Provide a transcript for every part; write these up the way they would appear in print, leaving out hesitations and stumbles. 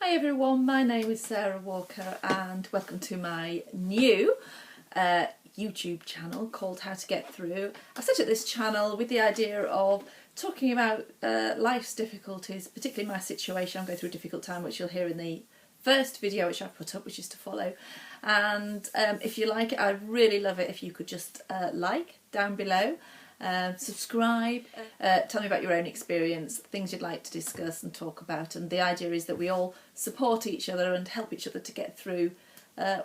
Hi everyone, my name is Sarah Walker and welcome to my new YouTube channel called How to Get Through. I set up this channel with the idea of talking about life's difficulties, particularly my situation. I'm going through a difficult time, which you'll hear in the first video which I've put up, which is to follow. And if you like it, I'd really love it if you could just like down below. Subscribe, tell me about your own experience, things you'd like to discuss and talk about, and the idea is that we all support each other and help each other to get through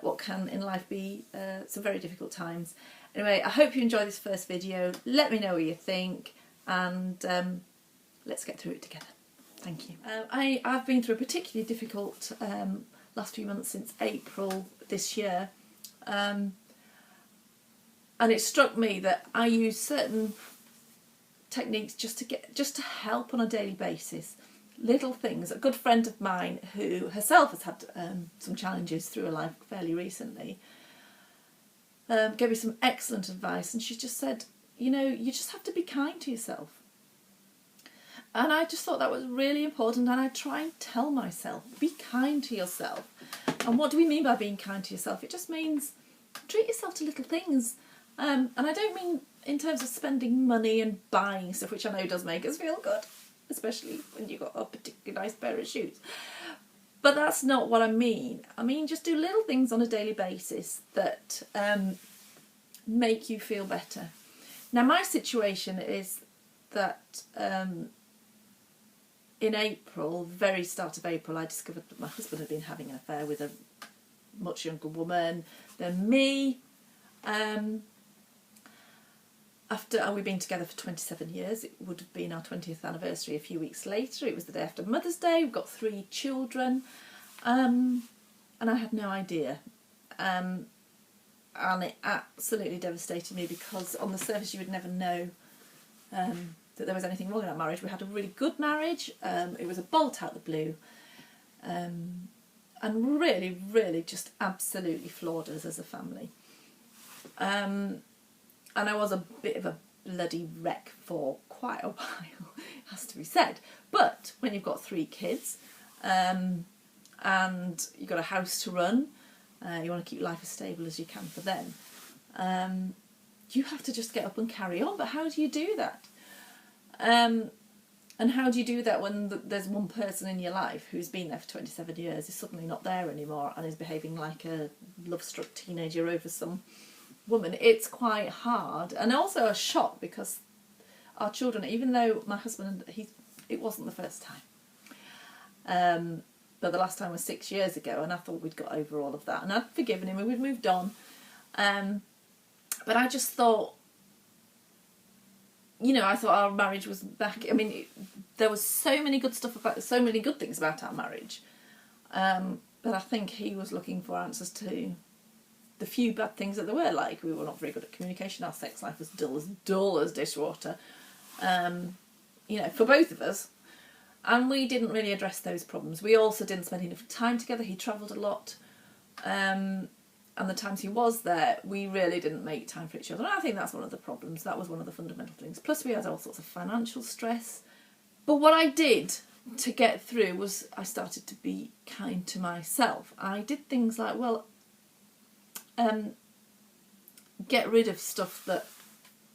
what can in life be some very difficult times. Anyway, I hope you enjoy this first video. Let me know what you think and let's get through it together. Thank you. I've been through a particularly difficult last few months since April this year. And it struck me that I use certain techniques just to help on a daily basis. Little things. A good friend of mine who herself has had some challenges through her life fairly recently gave me some excellent advice, and she just said, you know, you just have to be kind to yourself. And I just thought that was really important, and I try and tell myself, be kind to yourself. And what do we mean by being kind to yourself? It just means treat yourself to little things. And I don't mean in terms of spending money and buying stuff, which I know does make us feel good, especially when you've got a particularly nice pair of shoes. But that's not what I mean. I mean just do little things on a daily basis that make you feel better. Now my situation is that in April, very start of April, I discovered that my husband had been having an affair with a much younger woman than me. After we've been together for 27 years, it would have been our 20th anniversary a few weeks later. It was the day after Mother's Day. We've got 3 children, and I had no idea. And it absolutely devastated me because on the surface you would never know that there was anything wrong in our marriage. We had a really good marriage. It was a bolt out the blue, and really, really just absolutely floored us as a family. And I was a bit of a bloody wreck for quite a while, it has to be said. But when you've got 3 kids and you've got a house to run, you want to keep life as stable as you can for them, you have to just get up and carry on. But how do you do that? And how do you do that when there's one person in your life who's been there for 27 years, is suddenly not there anymore and is behaving like a love-struck teenager over some woman? It's quite hard, and also a shock because our children, even though my husband, it wasn't the first time, but the last time was 6 years ago, and I thought we'd got over all of that and I'd forgiven him and we'd moved on, but I just thought, you know, I thought our marriage was back. I mean, there was so many good things about our marriage, but I think he was looking for answers to the few bad things that there were. Like, we were not very good at communication, our sex life was dull as dishwater, you know, for both of us, and we didn't really address those problems. We also didn't spend enough time together. He travelled a lot, and the times he was there, we really didn't make time for each other, and I think that's one of the problems. That was one of the fundamental things. Plus we had all sorts of financial stress. But what I did to get through was I started to be kind to myself. I did things like, well, get rid of stuff that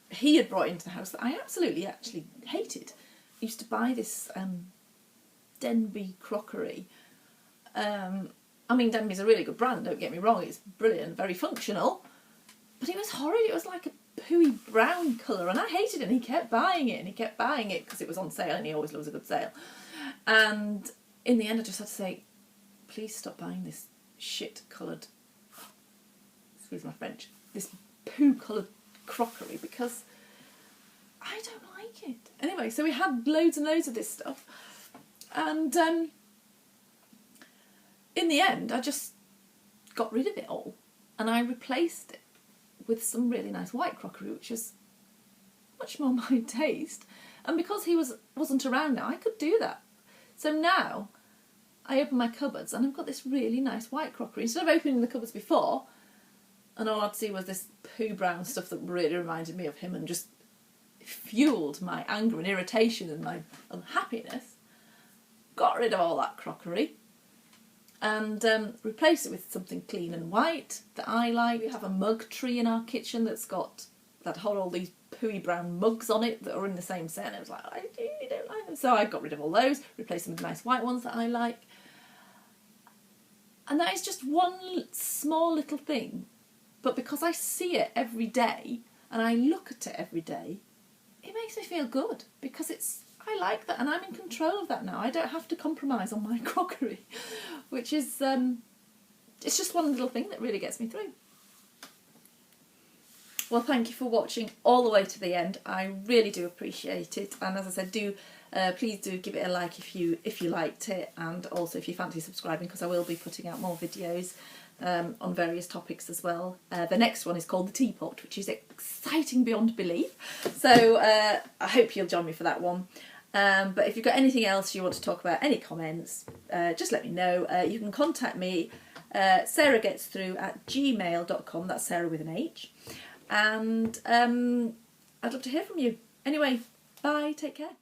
he had brought into the house that I absolutely actually hated. I used to buy this Denby Crockery. I mean, Denby's a really good brand, don't get me wrong, it's brilliant, very functional, but it was horrid. It was like a pooey brown colour, and I hated it, and he kept buying it, because it was on sale, and he always loves a good sale. And in the end I just had to say, please stop buying this shit coloured, excuse my French, this poo-coloured crockery, because I don't like it. Anyway, so we had loads and loads of this stuff, and in the end I just got rid of it all, and I replaced it with some really nice white crockery, which is much more my taste. And because he wasn't around now, I could do that. So now I open my cupboards and I've got this really nice white crockery. Instead of opening the cupboards before, and all I'd see was this poo brown stuff that really reminded me of him and just fueled my anger and irritation and my unhappiness, got rid of all that crockery, and replace it with something clean and white that I like. We have a mug tree in our kitchen that hold all these pooey brown mugs on it that are in the same set, and I was like, I really don't like them. So I got rid of all those, replaced them with nice white ones that I like. And that is just one small little thing, but because I see it every day and I look at it every day, it makes me feel good, because I like that and I'm in control of that now. I don't have to compromise on my crockery, which is, it's just one little thing that really gets me through. Well, thank you for watching all the way to the end. I really do appreciate it, and as I said, please do give it a like if you liked it, and also if you fancy subscribing, because I will be putting out more videos on various topics as well. The next one is called the teapot, which is exciting beyond belief, so I hope you'll join me for that one. But if you've got anything else you want to talk about, any comments, just let me know. You can contact me, sarahgetsthrough@gmail.com, that's Sarah with an H, and I'd love to hear from you. Anyway, bye, take care.